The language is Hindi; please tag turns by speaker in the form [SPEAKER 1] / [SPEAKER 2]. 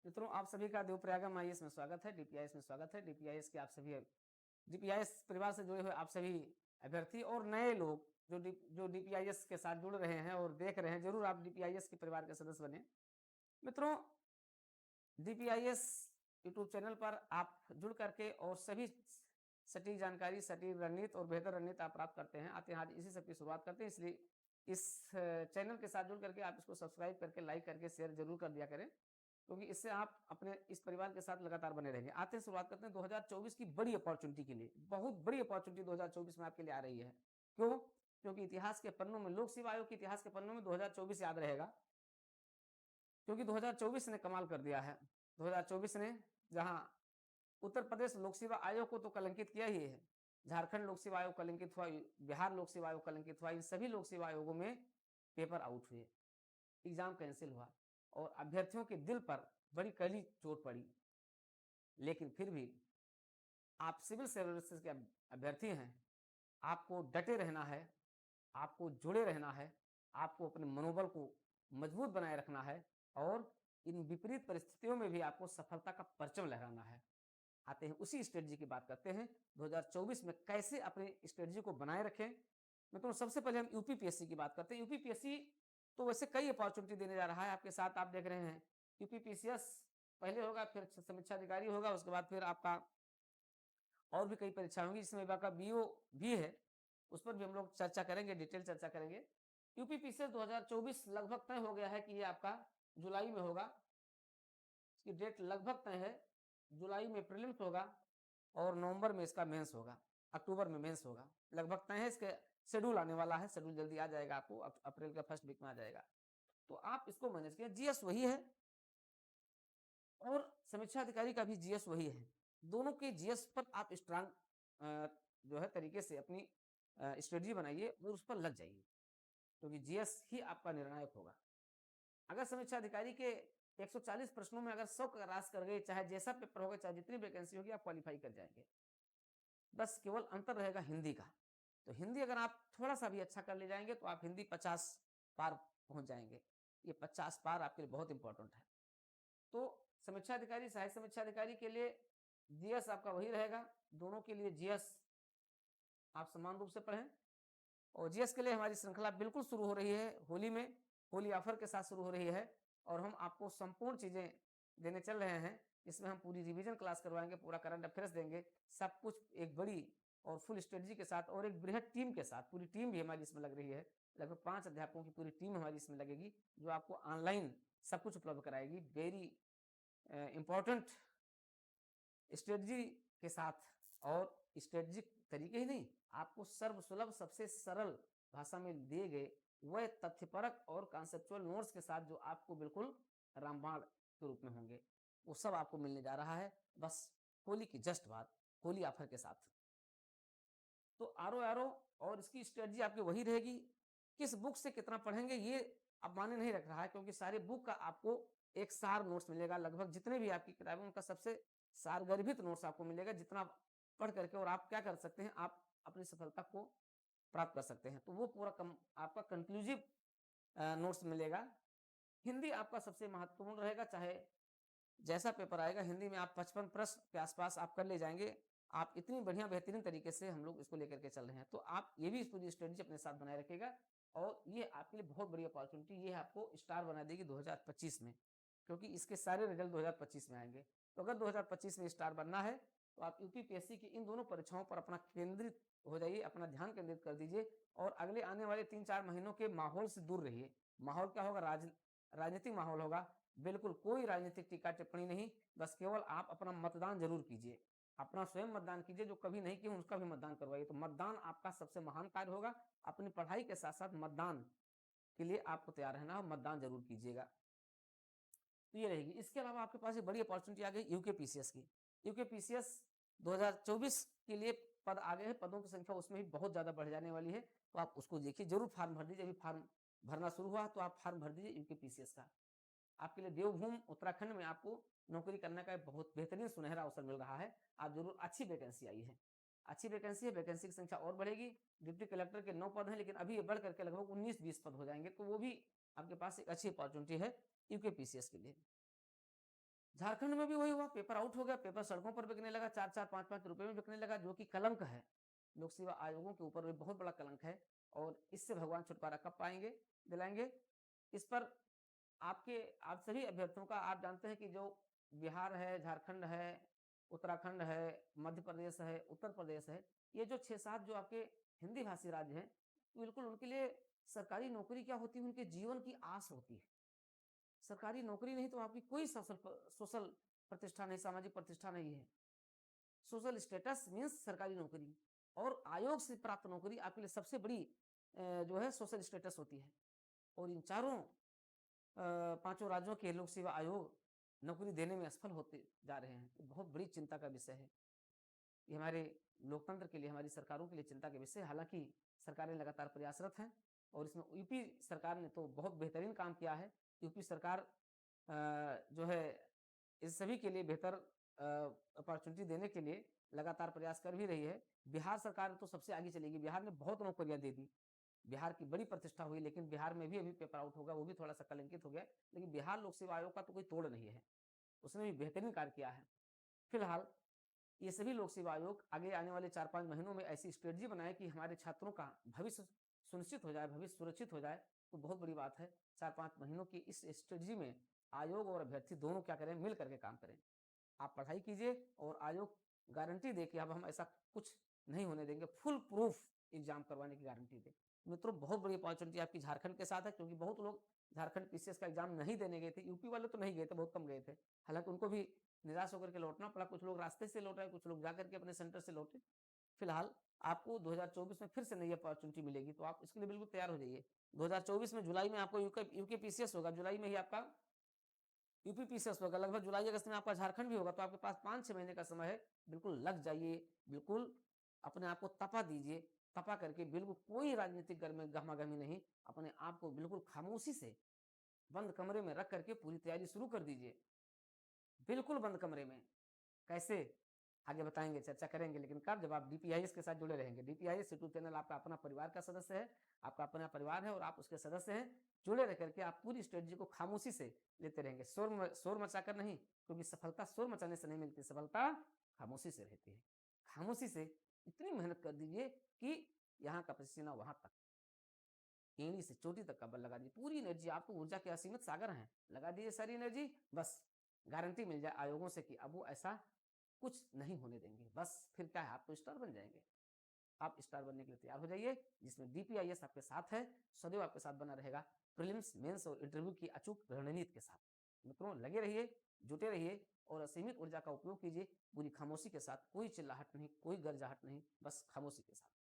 [SPEAKER 1] मित्रों, आप सभी का देवप्रयागम आईएएस में स्वागत है, डीपीआईएस में स्वागत है। डीपीआईएस के आप सभी डीपीआईएस परिवार से जुड़े हुए आप सभी अभ्यर्थी और नए लोग जो डीपीआईएस के साथ जुड़ रहे हैं और देख रहे हैं, जरूर आप डीपीआईएस के परिवार के सदस्य बने। मित्रों, डीपीआईएस यूट्यूब चैनल पर आप जुड़ करके और सभी सटीक जानकारी, सटीक रणनीति और बेहतर रणनीति आप प्राप्त करते हैं। आते हैं आज इसी सब की शुरुआत करते हैं, इसलिए इस चैनल के साथ जुड़ करके आप इसको सब्सक्राइब करके, लाइक करके, शेयर जरूर कर दिया करें, क्योंकि इससे आप अपने इस परिवार के साथ लगातार बने रहेंगे। आते हैं, शुरुआत करते हैं 2024 की बड़ी अपॉर्चुनिटी के लिए। बहुत बड़ी अपॉर्चुनिटी 2024 में आपके लिए आ रही है। क्यों? क्योंकि इतिहास के पन्नों में, लोक सेवा आयोग के इतिहास के पन्नों में 2024 याद रहेगा, क्योंकि 2024 ने कमाल कर दिया है। 2024 ने जहां उत्तर प्रदेश लोक सेवा आयोग को तो कलंकित किया ही है, झारखंड लोक सेवा आयोग कलंकित हुआ, बिहार लोक सेवा आयोग कलंकित हुआ, इन सभी लोक सेवा आयोगों में पेपर आउट हुए, एग्जाम कैंसिल हुआ और अभ्यर्थियों के दिल पर बड़ी कड़ी चोट पड़ी। लेकिन फिर भी आप सिविल सर्विसेज के अभ्यर्थी हैं, आपको डटे रहना है, आपको जुड़े रहना है, आपको अपने मनोबल को मजबूत बनाए रखना है और इन विपरीत परिस्थितियों में भी आपको सफलता का परचम लहराना है। आते हैं उसी स्ट्रेटजी की बात करते हैं, 2024 में कैसे अपनी स्ट्रेटजी को बनाए रखें। मित्रों, सबसे पहले हम यूपीपीएससी की बात करते हैं। यूपीपीएससी तो वैसे कई अपॉर्चुनिटी देने जा रहा है आपके साथ, आप देख रहे हैं। यूपीपीसीएस पहले होगा, फिर समीक्षा अधिकारी होगा, उसके बाद फिर आपका और भी कई परीक्षा होंगी, जिसमें आपका बीओ भी है, उस पर भी हम लोग चर्चा करेंगे, डिटेल चर्चा करेंगे। यूपीपीसीएस 2024 लगभग तय हो गया है कि ये आपका जुलाई में होगा, इसकी डेट लगभग तय है। जुलाई में प्रीलिम्स होगा और नवंबर में इसका मेंस होगा, अक्टूबर में मेंस होगा, लगभग तय है। इसके शेड्यूल आने वाला है, शेड्यूल जल्दी आ जाएगा आपको, अप्रैल का फर्स्ट वीक में आ जाएगा, तो आप इसको मैनेज करें। जीएस वही है और समीक्षा अधिकारी का भी जीएस वही है। दोनों के जीएस पर आप स्ट्रांग जो है तरीके से अपनी स्ट्रेटजी बनाइए और उस पर लग जाइए, क्योंकि जीएस ही आपका निर्णायक होगा। अगर समीक्षा अधिकारी के 140 प्रश्नों में अगर 100 क्रॉस कर गए, चाहे जैसा पेपर होगा, चाहे जितनी वैकेंसी होगी, आप क्वालिफाई कर जाएंगे। बस केवल अंतर रहेगा हिंदी का, तो हिंदी अगर आप थोड़ा सा भी अच्छा कर ले जाएंगे तो आप हिंदी 50 पार पहुंच जाएंगे। ये 50 पार आपके लिए बहुत इंपॉर्टेंट है। तो समीक्षा अधिकारी, सहायक समीक्षा अधिकारी के लिए जीएस आपका वही रहेगा। दोनों के लिए जीएस आप समान रूप से पढ़ें। और जीएस के लिए हमारी श्रृंखला बिल्कुल शुरू हो रही है होली में, होली ऑफर के साथ शुरू हो रही है और हम आपको संपूर्ण चीजें देने चल रहे हैं। इसमें हम पूरी रिवीजन क्लास करवाएंगे, पूरा करंट अफेयर्स देंगे, सब कुछ एक बड़ी और फुल स्ट्रेटजी के साथ और एक बृहद टीम के साथ। पूरी टीम भी हमारी इसमें लग रही है, लगभग 5 अध्यापकों की पूरी टीम हमारी इसमें लगेगी, जो आपको ऑनलाइन सब कुछ उपलब्ध कराएगी, वेरी इंपॉर्टेंट स्ट्रेटजी के साथ। और स्ट्रेटजिक तरीके ही नहीं, आपको सर्वसुलभ, सबसे सरल भाषा में दिए गए वह तथ्यपरक और कॉन्सेप्चुअल नोट्स के साथ, जो आपको बिल्कुल रामबाण के रूप में होंगे, वो सब आपको मिलने जा रहा है, बस होली की जस्ट बाद, होली ऑफर के साथ। तो आरो और इसकी स्ट्रेटजी आपकी वही रहेगी। किस बुक से कितना पढ़ेंगे ये अब माने नहीं रख रहा है, क्योंकि सारे बुक का आपको एक सार नोट्स मिलेगा। लगभग जितने भी आपकी किताबें, उनका सबसे सारगर्भित नोट्स आपको मिलेगा, जितना पढ़ करके और आप क्या कर सकते हैं, आप अपनी सफलता को प्राप्त कर सकते हैं। तो वो पूरा आपका कंक्लूसिव नोट्स मिलेगा। हिंदी आपका सबसे महत्वपूर्ण रहेगा, चाहे जैसा पेपर आएगा, हिंदी में आप 55 प्रश्न के आसपास आप कर ले जाएंगे। आप इतनी बढ़िया बेहतरीन तरीके से हम लोग इसको लेकर के चल रहे हैं, तो आप ये भी पूरी स्ट्रेटजी अपने साथ बनाए रखेगा और ये आपके लिए बहुत बड़ी अपॉर्चुनिटी, ये आपको स्टार बना देगी 2025 में, क्योंकि इसके सारे रिजल्ट 2025 में आएंगे। तो अगर 2025 में स्टार बनना है तो आप यूपीपीएससी की इन दोनों परीक्षाओं पर अपना केंद्रित हो जाइए, अपना ध्यान केंद्रित कर दीजिए और अगले आने वाले 3-4 महीनों के माहौल से दूर रहिए। माहौल क्या होगा? राजनीतिक माहौल होगा। बिल्कुल कोई राजनीतिक टीका टिप्पणी नहीं, बस केवल आप अपना मतदान जरूर कीजिए, अपना स्वयं मतदान कीजिए, जो कभी नहीं किए उसका भी मतदान करवाइए। तो मतदान आपका सबसे महान कार्य होगा। अपनी पढ़ाई के साथ साथ मतदान के लिए आपको तैयार रहना है, मतदान जरूर कीजिएगा। तो ये रहेगी। इसके अलावा आपके पास एक बड़ी अपॉर्चुनिटी आ गई यूकेपीसीएस की। यूकेपीसीएस 2024 के लिए पद आ गए हैं, पदों की संख्या उसमें भी बहुत ज्यादा बढ़ जाने वाली है, तो आप उसको देखिए, जरूर फॉर्म भर दीजिए। अभी फॉर्म भरना शुरू हुआ तो आप फॉर्म भर दीजिए यूकेपीसीएस का। आपके लिए देवभूमि उत्तराखंड में आपको नौकरी करने का एक बहुत बेहतरीन सुनहरा अवसर मिल रहा है। आप जरूर, अच्छी वैकेंसी आई है, अच्छी वैकेंसी है, वैकेंसी की संख्या और बढ़ेगी। डिप्टी कलेक्टर के 9 पद हैं, लेकिन अभी ये बढ़ करके लगभग 19-20 पद हो जाएंगे, तो वो भी आपके पास एक अच्छी अपॉर्चुनिटी है यूकेपीसीएस के लिए। झारखंड में भी वही हुआ, पेपर आउट हो गया, पेपर सड़कों पर बिकने लगा, 4-4 5-5 रुपए में बिकने लगा, जो कि कलंक है। लोक सेवा आयोगों के ऊपर भी बहुत बड़ा कलंक है और इससे भगवान छुटकारा कब पाएंगे, दिलाएंगे। इस पर आप सभी अभ्यर्थियों का, आप जानते हैं कि जो बिहार है, झारखंड है, उत्तराखंड है, मध्य प्रदेश है, उत्तर प्रदेश है, ये जो 6-7 जो आपके हिंदी भाषी राज्य हैं, बिल्कुल उनके लिए सरकारी नौकरी क्या होती है, उनके जीवन की आस होती है। सरकारी नौकरी नहीं तो आपकी कोई सोशल प्रतिष्ठा नहीं, सामाजिक प्रतिष्ठा नहीं है। सोशल स्टेटस मीन्स सरकारी नौकरी, और आयोग से प्राप्त नौकरी आपके लिए सबसे बड़ी जो है सोशल स्टेटस होती है। और इन चारों पांचों राज्यों के लोक सेवा आयोग नौकरी देने में असफल होते जा रहे हैं। तो बहुत बड़ी चिंता का विषय है ये, हमारे लोकतंत्र के लिए, हमारी सरकारों के लिए चिंता के विषय। हालांकि सरकारें लगातार प्रयासरत हैं और इसमें यूपी सरकार ने तो बहुत बेहतरीन काम किया है। यूपी सरकार जो है इस सभी के लिए बेहतर अपॉर्चुनिटी देने के लिए लगातार प्रयास कर भी रही है। बिहार सरकार तो सबसे आगे चलेगी, बिहार ने बहुत नौकरियां दे दी, बिहार की बड़ी प्रतिष्ठा हुई, लेकिन बिहार में भी अभी पेपर आउट होगा, वो भी थोड़ा सा कलंकित हो गया। लेकिन बिहार लोक सेवा आयोग का तो कोई तोड़ नहीं है, उसने भी बेहतरीन कार्य किया है। फिलहाल ये सभी लोक सेवा आयोग आगे आने वाले 4-5 महीनों में ऐसी स्ट्रेटजी बनाए कि हमारे छात्रों का भविष्य सुनिश्चित हो जाए, भविष्य सुरक्षित हो जाए, तो बहुत बड़ी बात है। 4-5 महीनों की इस स्ट्रेटजी में आयोग और अभ्यर्थी दोनों क्या करें, मिल करके काम करें। आप पढ़ाई कीजिए और आयोग गारंटी दे कि अब हम ऐसा कुछ नहीं होने देंगे, फुल प्रूफ एग्जाम करवाने की गारंटी दे। मित्रों, बहुत बड़ी अपॉर्चुनिटी आपकी झारखंड के साथ है, क्योंकि बहुत लोग झारखंड पीसीएस का एग्जाम नहीं देने गए थे। यूपी वाले तो नहीं गए थे, बहुत कम गए थे, हालांकि उनको भी निराश होकर के लौटना पड़ा। कुछ लोग रास्ते से लौट रहे, कुछ लोग जाकर के अपने सेंटर से लौटे। फिलहाल आपको 2024 में फिर से नई अपॉर्चुनिटी मिलेगी, तो आप इसके लिए बिल्कुल तैयार हो जाइए। 2024 में जुलाई में आपको यूके पीसीएस होगा, जुलाई में ही आपका यूपी पीसीएस होगा, लगभग जुलाई अगस्त में आपका झारखंड भी होगा। तो आपके पास 5-6 महीने का समय है, बिल्कुल लग जाइए, बिल्कुल अपने आप को तपा दीजिए। तपा करके बिल्कुल कोई राजनीतिक गहमागहमी नहीं, अपने आप को बिल्कुल खामोशी से बंद कमरे में रख करके पूरी तैयारी शुरू कर दीजिए, बिल्कुल बंद कमरे में। कैसे, आगे बताएंगे, चर्चा करेंगे, लेकिन कब, जब आप डीपीआईएस के साथ जुड़े रहेंगे। डीपीआईएस यूट्यूब चैनल आपका अपना परिवार का सदस्य है, आपका अपना परिवार है और आप उसके सदस्य हैं। जुड़े रह करके आप पूरी स्ट्रेटजी को खामोशी से लेते रहेंगे, शोर मचाकर नहीं, क्योंकि सफलता शोर मचाने से नहीं मिलती, सफलता खामोशी से रहती है। खामोशी से इतनी मेहनत कर दीजिए कि यहाँ का पसीना वहां तक, एड़ी से चोटी तक का बल लगा दीजिए। पूरी एनर्जी, आपको ऊर्जा के असीमित सागर हैं, लगा दीजिए सारी एनर्जी। बस गारंटी मिल जाए आयोगों से कि अब वो ऐसा कुछ नहीं होने देंगे। बस फिर क्या है, आप तो स्टार बन जाएंगे। आप स्टार बनने के लिए तैयार हो जाइए, जिसमें डीपीआईएस आपके साथ है, सदैव आपके साथ बना रहेगा, प्रीलिम्स, मेंस और इंटरव्यू की अचूक रणनीति के साथ। मित्रों, लगे रहिए, जुटे रहिए और असीमित ऊर्जा का उपयोग कीजिए, पूरी खामोशी के साथ। कोई चिल्लाहट नहीं, कोई गर्जाहट नहीं, बस खामोशी के साथ।